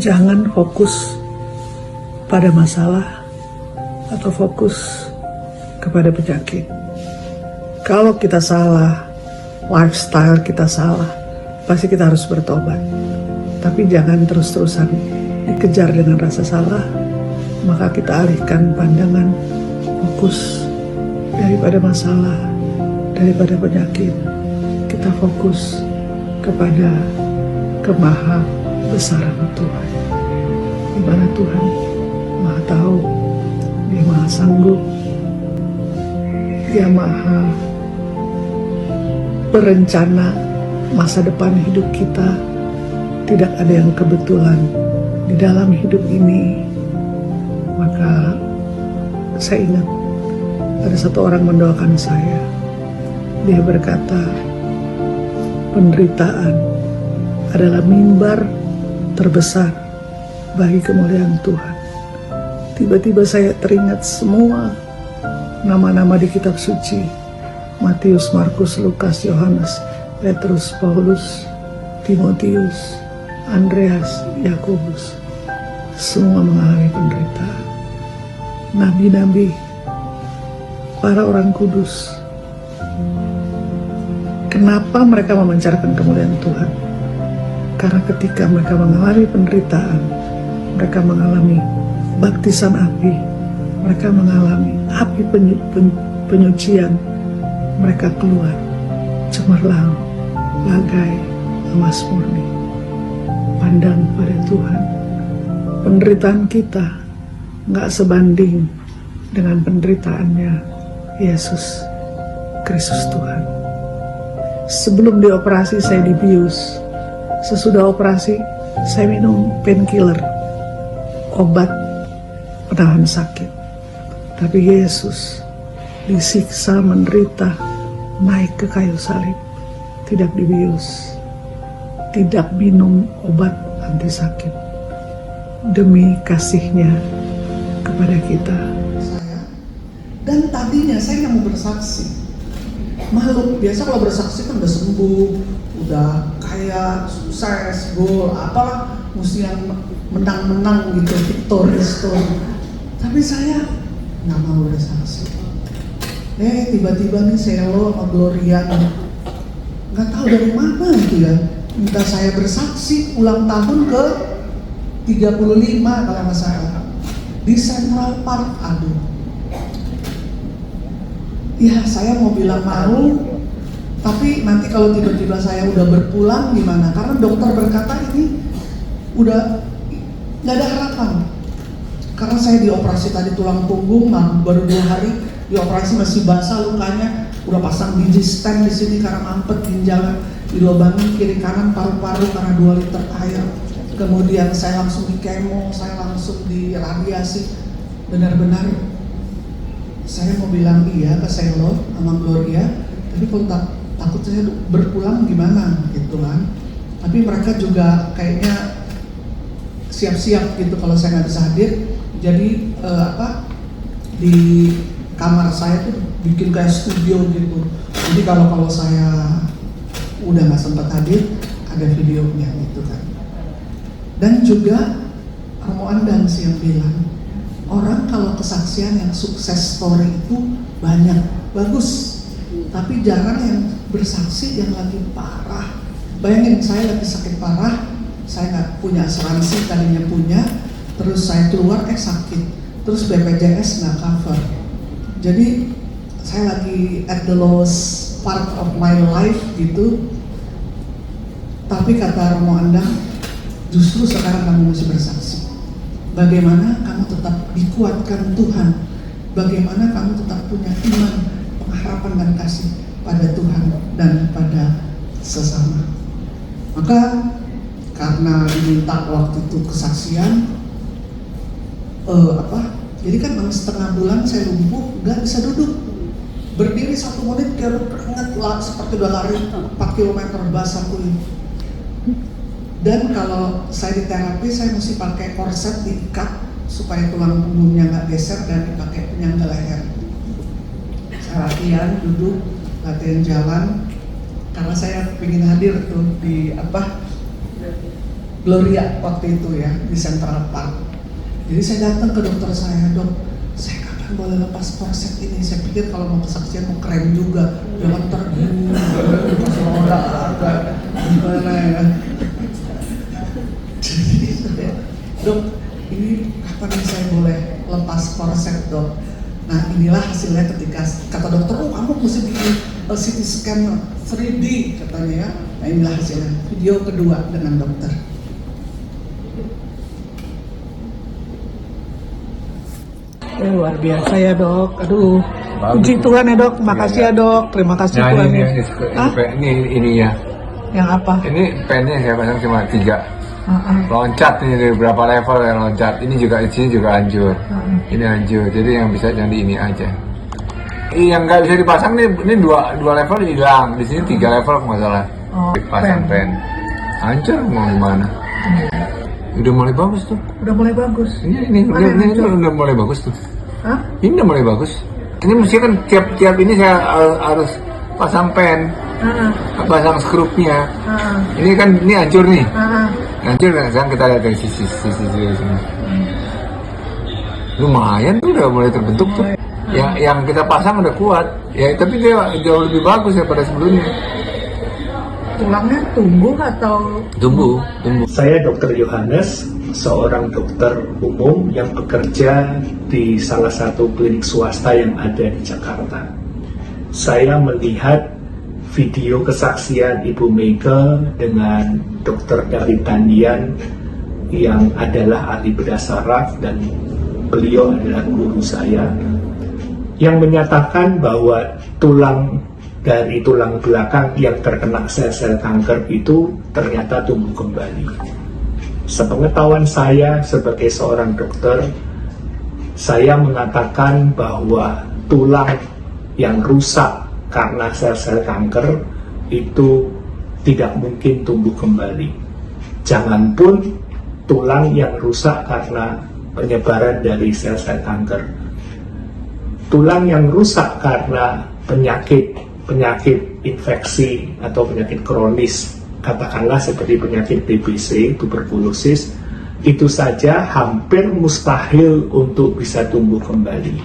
Jangan fokus pada masalah atau fokus kepada penyakit. Kalau kita salah, lifestyle kita salah, pasti kita harus bertobat. Tapi jangan terus-terusan dikejar dengan rasa salah, maka kita alihkan pandangan, fokus daripada masalah, daripada penyakit. Kita fokus kepada kemaha besaran Tuhan. Di mana Tuhan Maha tahu, Dia Maha sanggup, Dia Maha berencana masa depan hidup kita. Tidak ada yang kebetulan di dalam hidup ini. Maka saya ingat ada satu orang mendoakan saya. Dia berkata, penderitaan adalah mimbar terbesar bagi kemuliaan Tuhan. Tiba-tiba saya teringat semua nama-nama di kitab suci. Matius, Markus, Lukas, Yohanes, Petrus, Paulus, Timotius, Andreas, Yakobus. Semua mengalami penderitaan. Nabi-nabi, para orang kudus. Kenapa mereka memancarkan kemuliaan Tuhan? Karena ketika mereka mengalami penderitaan, mereka mengalami baptisan api, mereka mengalami api penyucian, mereka keluar cemerlang, lagai, emas murni. Pandang pada Tuhan. Penderitaan kita nggak sebanding dengan penderitaannya Yesus Kristus Tuhan. Sebelum dioperasi saya dibius. Sesudah operasi saya minum painkiller, obat penahan sakit. Tapi Yesus disiksa, menderita, naik ke kayu salib, tidak dibius, tidak minum obat anti sakit, demi kasihnya kepada kita. Dan tadinya saya nggak mau bersaksi, malu. Biasa kalau bersaksi kan udah sembuh, udah kaya, sukses, gol, apalah, mesti yang menang-menang gitu, victorious story. Tapi saya nggak mau bersaksi. Tiba-tiba nih Selo sama Gloria nggak tahu dari mana gitu ya, minta saya bersaksi ulang tahun ke 35 kalau nggak salah di Central Park. Aduh, ya saya mau bilang malu, tapi nanti kalau tiba-tiba saya udah berpulang gimana? Karena dokter berkata ini udah nggak ada harapan. Karena saya dioperasi tadi tulang punggung, baru 2 hari dioperasi masih basah lukanya, udah pasang biji stent di sini karena mampet ginjalnya, dilobangi kiri kanan paru-paru karena 2 liter air. Kemudian saya langsung di kemo, saya langsung di radiasi. Benar-benar saya mau bilang iya ke Selo sama Gloria, tapi kalau takut saya berpulang gimana gitu kan. Tapi mereka juga kayaknya siap-siap gitu kalau saya nggak bisa hadir. Jadi di kamar saya tuh bikin kayak studio gitu. Jadi kalau saya udah nggak sempat hadir, ada videonya gitu kan. Dan juga Romo Andang sih yang bilang, orang kalau kesaksian yang sukses story itu banyak, bagus. Tapi jarang yang bersaksi yang lagi parah. Bayangin saya lagi sakit parah, saya nggak punya asuransi, tadinya punya, terus saya keluar sakit, terus BPJS nggak cover. Jadi saya lagi at the lowest part of my life gitu. Tapi kata Romo Andang, justru sekarang kamu mesti bersaksi. Bagaimana kamu tetap dikuatkan Tuhan, bagaimana kamu tetap punya iman, pengharapan dan kasih pada Tuhan dan pada sesama. Maka karena diminta waktu itu kesaksian, jadi kan 6,5 bulan saya lumpuh, nggak bisa duduk. Berdiri 1 menit keringat seperti udah lari 4 kilometer basah kulit. Dan kalau saya di terapi, saya mesti pakai korset diikat supaya tulang punggungnya nggak geser dan dipakai penyangga leher. Saya latihan duduk, latihan jalan, karena saya ingin hadir tuh di Gloria waktu itu ya di Central Park. Jadi saya datang ke dokter saya, dok, saya kapan boleh lepas korset ini? Saya pikir kalau mau kesaksian mau keren juga, jangan tergini, lepas roda agak gimana ya. Jadi dok, ini kapan saya boleh lepas korset, dok? Nah inilah hasilnya ketika kata dokter, oh kamu mesti di CT scan 3D katanya ya. Nah inilah hasilnya, video kedua dengan dokter. Luar biasa ya dok, aduh. Puji Tuhan ya dok, makasih ya dok, terima kasih Nah, Tuhan. ini ya. Yang apa? Ini pennya saya pasang cuma 3. Loncat ini dari berapa level ya loncat. Ini juga isinya juga hancur. Ini hancur. Jadi yang bisa yang di ini aja. Yang nggak bisa dipasang ini dua level hilang. Di sini 3 level kalau nggak salah. Dipasang pen. Hancur mau gimana? Udah mulai bagus tuh. Udah mulai bagus. Ini udah mulai bagus tuh. Hah? Ini udah mulai bagus. Ini mesti kan tiap ini saya harus pasang pen, pasang skrupnya. Ini kan ini hancur nih. Hancur kan sekarang kita lihat dari sisi sini. Lumayan tuh udah mulai terbentuk tuh. Yang kita pasang udah kuat. Ya tapi dia jauh lebih bagus daripada sebelumnya. Tulangnya tumbuh atau? Tumbuh. Saya Dr. Yohanes, seorang dokter umum yang bekerja di salah satu klinik swasta yang ada di Jakarta. Saya melihat video kesaksian Ibu Mega dengan Dr. David Tandian yang adalah ahli bedah saraf dan beliau adalah guru saya, yang menyatakan bahwa dari tulang belakang yang terkena sel-sel kanker itu ternyata tumbuh kembali. Sepengetahuan saya sebagai seorang dokter, saya mengatakan bahwa tulang yang rusak karena sel-sel kanker itu tidak mungkin tumbuh kembali. Janganpun tulang yang rusak karena penyebaran dari sel-sel kanker. Tulang yang rusak karena penyakit infeksi atau penyakit kronis, katakanlah seperti penyakit TBC, tuberkulosis, itu saja hampir mustahil untuk bisa tumbuh kembali.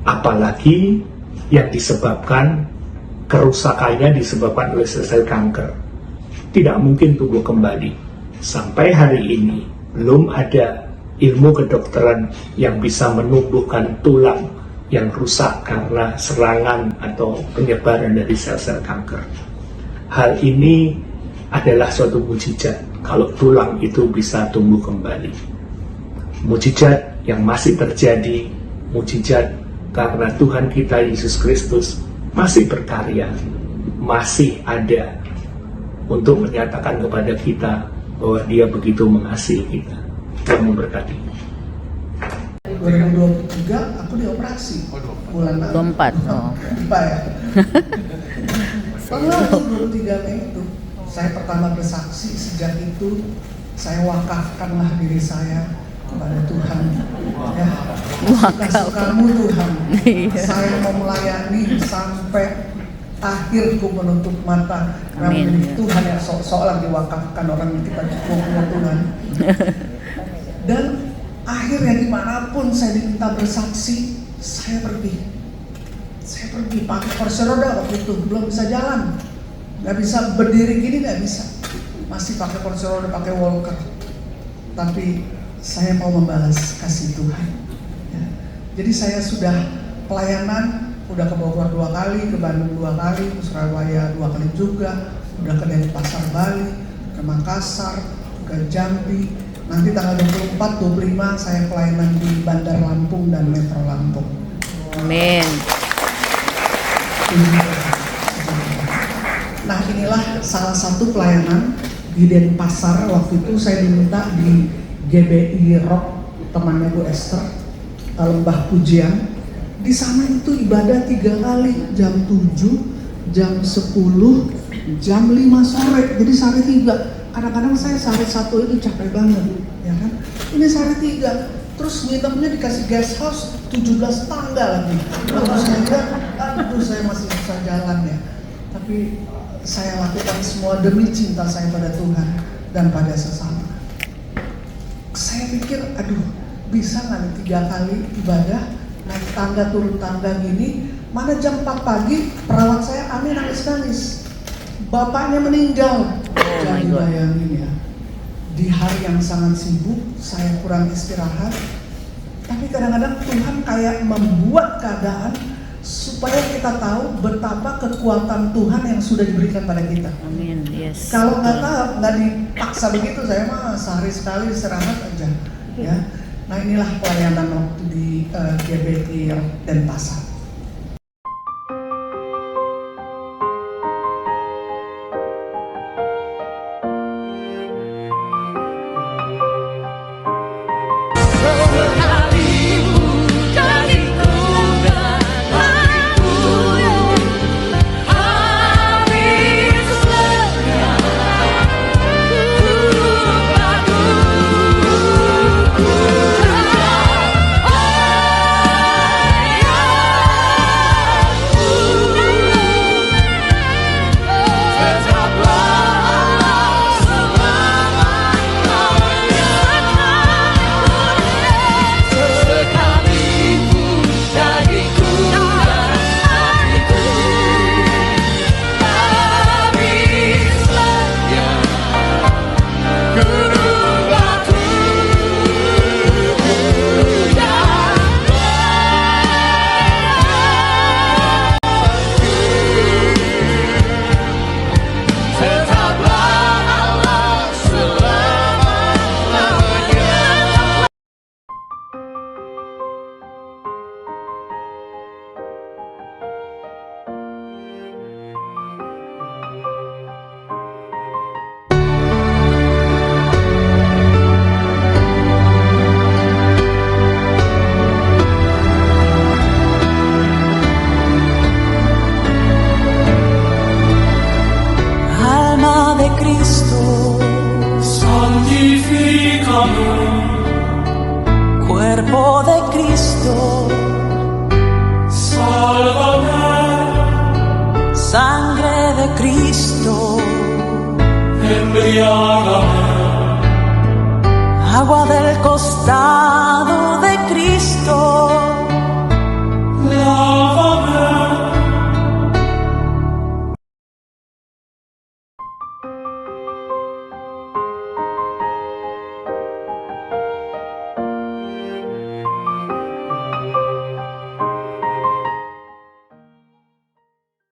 Apalagi yang disebabkan, kerusakannya disebabkan oleh sel-sel kanker. Tidak mungkin tumbuh kembali. Sampai hari ini, belum ada ilmu kedokteran yang bisa menumbuhkan tulang yang rusak karena serangan atau penyebaran dari sel-sel kanker. Hal ini adalah suatu mukjizat kalau tulang itu bisa tumbuh kembali. Mukjizat yang masih terjadi, mukjizat karena Tuhan kita Yesus Kristus masih berkarya, masih ada untuk menyatakan kepada kita bahwa Dia begitu mengasihi kita. Tuhan memberkati. 2023 aku dioperasi bulan lalu. 24. Oh. Lupa ya. Lalu 23 Mei itu saya pertama bersaksi. Sejak itu saya wakafkanlah diri saya kepada Tuhan. Ya, suka-sukamu Tuhan. Saya mau melayani sampai akhirku menutup mata. Namun Tuhan yang seolah diwakafkan orang yang kita cukup Tuhan. Dan akhirnya dimanapun saya diminta bersaksi, saya pergi pakai kursi roda waktu itu, belum bisa jalan, nggak bisa berdiri gini, nggak bisa, masih pakai kursi roda, pakai walker. Tapi saya mau membalas kasih Tuhan. Ya. Jadi saya sudah pelayanan, udah ke Bogor 2 kali, ke Bandung 2 kali, ke Surabaya 2 kali juga, udah ke Denpasar Bali, ke Makassar, ke Jambi. Nanti tanggal 24, 25 saya pelayanan di Bandar Lampung dan Metro Lampung. Amin. Nah inilah salah satu pelayanan di Denpasar. Waktu itu saya diminta di GBI Rock, temannya Bu Esther, Lembah Pujian. Di sana itu ibadah 3 kali, jam 7, jam 10, jam 5 sore. Jadi sehari 3. Kadang-kadang saya sehari 1 itu capek banget, ya kan? Ini sehari 3, terus nginepnya dikasih guest house 17 tangga lagi. Lalu saya bilang, aduh saya masih bisa jalan ya. Tapi tapi saya lakukan semua demi cinta saya pada Tuhan dan pada sesama. Saya pikir, aduh, bisa nggak nih 3 kali ibadah, naik tangga turun tangga gini, mana jam 4 pagi perawat saya Ami nangis-nangis, bapaknya meninggal. Jadi bayangin ya, di hari yang sangat sibuk, saya kurang istirahat, tapi kadang-kadang Tuhan kayak membuat keadaan supaya kita tahu betapa kekuatan Tuhan yang sudah diberikan pada kita. Amin. Yes. Kalau nggak tahu, nggak dipaksa begitu, saya mah sehari sekali istirahat aja. Ya, nah inilah pelayanan waktu di GBI Denpasar. Cuerpo de Cristo, sálvame. Sangre de Cristo, embriágame. Agua del costado de Cristo,